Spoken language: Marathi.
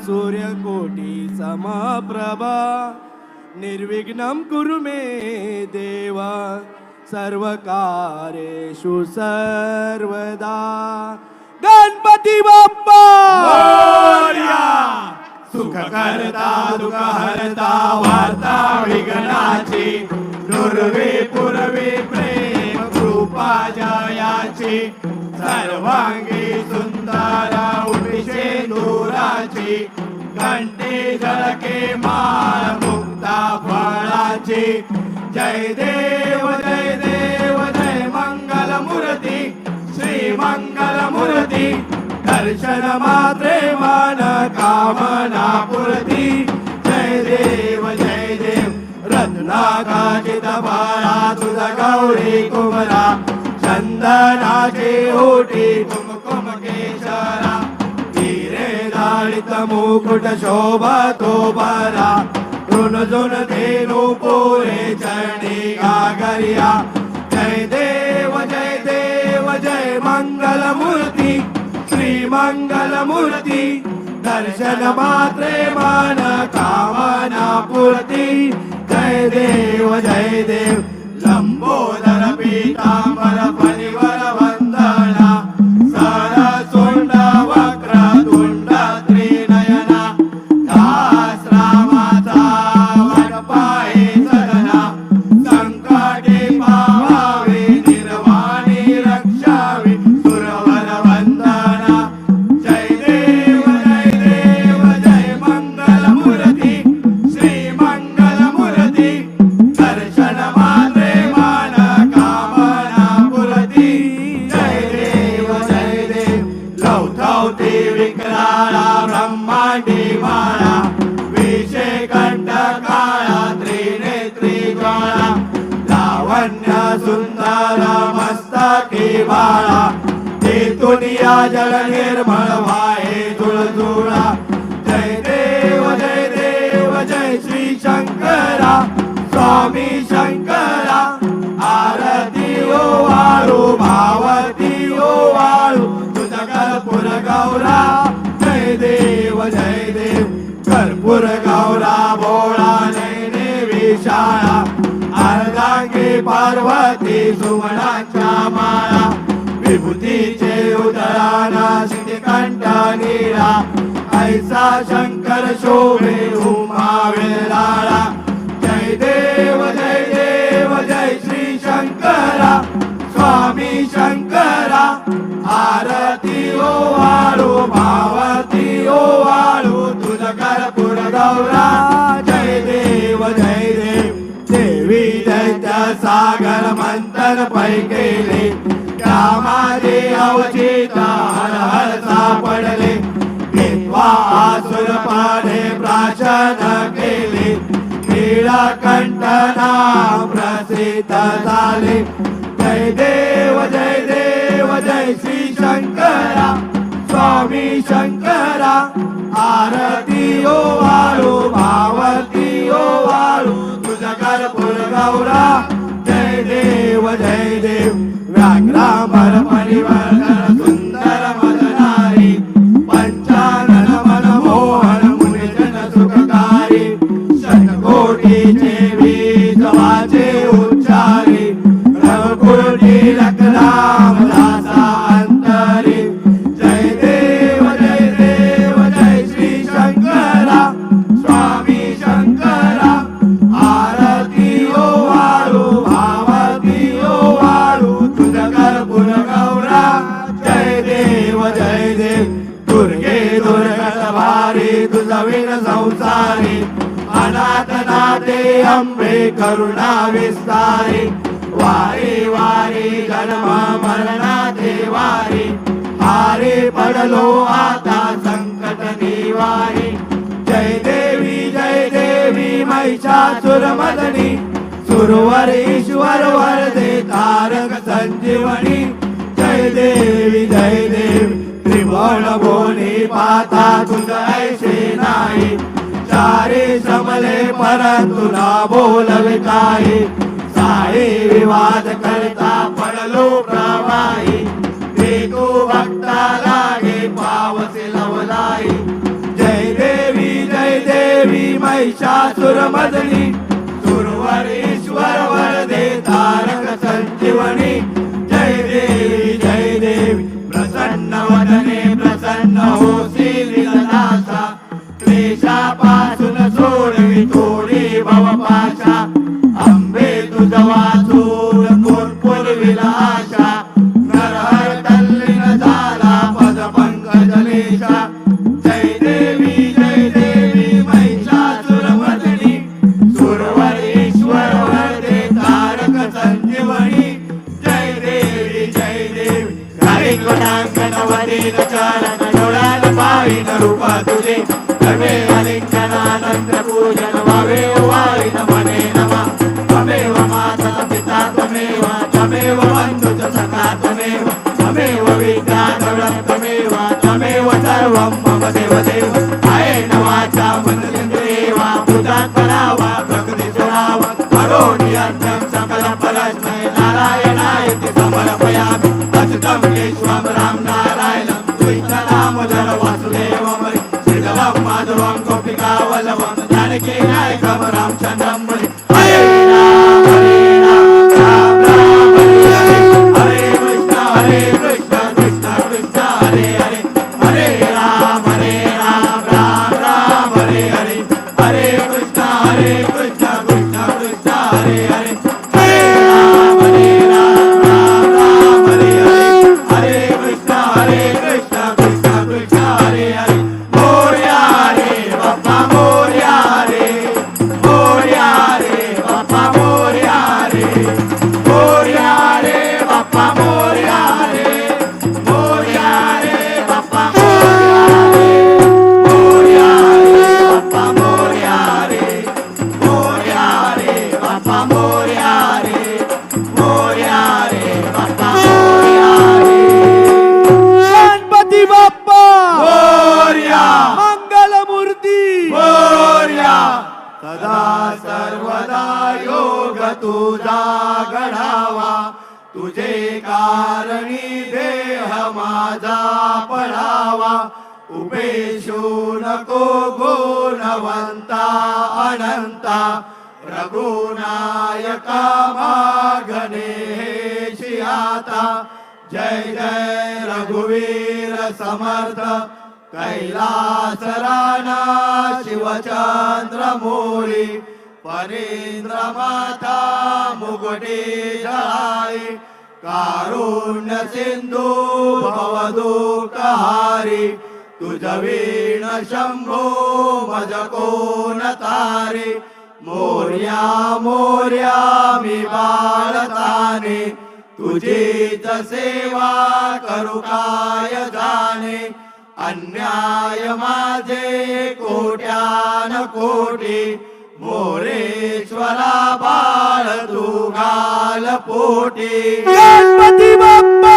सूर्यकोटि समप्रभा निर्विघ्नं कुरु मे देव सर्वकार्येषु सर्वदा। गणपती बाप्पा मोरया। सुख करता दुःख हरता वार्ता विघ्नाची दुर्वे पूर्वे प्रेम कृपा जयाची सर्वांगी सुंदर उठिशे दूराची घंटे झळके माळ मुक्ता फळाची जय देव जय देव जय मंगल मूर्ती श्री मंगल मूर्ती दर्शन मात्रे मन कामना पूर्ती जय देव रत्नाकाचित बाळा तुझा गौरी कुमरा चंदनाचे ओटी कुमकुम केशरा हिरे दाळित मुकुट शोभतो बरा रुणझुण धेनु पोरे चरणी गागरिया जय देव जय मंगल मूर्ती श्री मंगल मूर्ती दर्शन मात्रे मन कामना पूर्ती जय देव लंबोदर पीतांबर फणिवर वंदना सरसुंड वक्र तुंड त्रिनयना दास रामाचा वडपाये सदना संकटे पावावे निर्वाणी रक्षावे सुरवर वंदना जय देव जय मंगल मूर्ती श्री मंगल मूर्ती दर्शन मात्रे मन कामना पूर्ती जय देव लवथवती विक्राळा ब्रह्मांडी माळा विषे कंठ काळा त्रिनेत्री ज्वाळा लावण्य सुंदर मस्तकी बाळा तेथून या जल निर्मळ वाहे जुळजुळा जय देव जय श्री शंकरा स्वामी शंकरा आरती ओ वाळू भावती ओ वाळू तुझा कर्पूर गौरा जय देव कर्पूर गौरा भोळा नैने विशाळा अर्धांगी पार्वती सुमनाच्या माळा विभूतीचे उदराना सिद्धिकंठ नीळा ऐसा शंकर शोभे उमा वेलाळा जय देव जय श्री शंकरा स्वामी शंकरा आरती ओ वाळू भावती ओ वाळू तुझा कर्पूर गौरा जय देव देवी दैत्य सागर मंथन पै केले त्यामध्ये अवचिता हर हर सापडले घेतवा आसुर पाढे प्राशन केले नीळकंठ नाम प्रसिद्ध झाले जय देव जय श्री शंकरा स्वामी शंकरा आरती ओ वाळू भावती ओ वाळू तुझा कर्पूर गौरा जय देव व्याघ्रांबर परिवर्तन सुंदर मदनारी पंचानन मनमोहन मुनिजन सुखकारी शतकोटीचे बीज वाचे उच्चारी रघुकुळी रघुराम दासा अंतरी जय देव जय श्री शंकरा स्वामी शंकरा आरती ओ वाळू भावती ओ वाळू तुझा कर्पूर गौरा जय देव दुर्गे दुर्गत भारी तुझा विण संसारी अनाथ नाथे अंबे करुणा विस्तारी वारी वारी जन्म मरणाचे वारी हारी पडलो आता संकट निवारी जय देवी महिषासुर मदनी सुरवर ईश्वर वरदे तारक संजीवनी जय देवी त्रिभुवन भोनी पाता तुझ ऐसे नाही चारी समले परंतु ना बोलवे काही साई विवाद करता पडलो प्रवाही देखो भक्ता लागे पावसे लवलाई जय देव महिषासुरमर्दिनी सुरवरीश्वर वरदे तारक संजीवनी जय देवी प्रसन्न वदने प्रसन्न होसी लीलनाथा क्लेशापासून सोडवी थोडी भवपाशा अंबे तुझ वाचून कोरपुरविला आशा नरहर तल्लीन झाला पद पंकजलेशा जय देवी महिषासुरमर्दिनी सुरवरीश्वर वरदे तारक संजीवनी जय देवी गणवतीन चरण जोडाल पाविन रूपा तुझे तवे अलिंगनानंद पूजन वावे वारिन मने नमा त्वमेव माता पिता त्वमेव बन्धुच सखा त्वमेव विद्या त्वमेव सर्वं मम देव आयेन वाचा मनसेन्द्रियेवा पूजां करावा प्रकृति सुरावा करोमि अर्घ्यं सकलं परस्मै नारायणायति समर्पयामि अच्युतं केशवं राम नारायणं कृष्णदामोदर वासुदेवं श्रीधरं माधवं गोपिका वल्लभं जानकी नायकं रामचन्द्रं मुनि हरे राम राम राम हरे हरे कृष्ण कृष्ण कृष्ण हरे हरे हरे राम राम राम हरे हरे हरे कृष्ण कृष्ण कृष्ण हरे हरे हरे राम राम राम हरे हरे हरे कृष्ण कृष्ण कृष्ण हरे हरे मोरया रे बाप्पा मोरया रे बाप्पा मोरया रे बाप्पा मोरया रे बाप्पा बाप्पा मोरया रे बाप्पा मोरया रे बाप्पा मोरया रे गणपती बाप्पा मोरया मंगलमूर्ती मोरया सदा सर्वदा योग तुझा घडावा तुझे कारणी देह माझा पडावा उपेशू नको गुणवंता अनंता रघुनायका मागणे शियाता जय जय रघुवीर समर्थ कैलास राणा शिवचंद्र मोरी परेंद्र माता मुकुटे जळाई कारुण्य सिंधू भवदुःखहारी तुझ वीण शंभो मज कोण तारे मोर्या मोर्या मी बाळताने तुझीच सेवा करू काय जाणे अन्याय माझे कोट्यान कोटी मोरेश्वरा बाळ तू घाल पोटी गणपती बाप्पा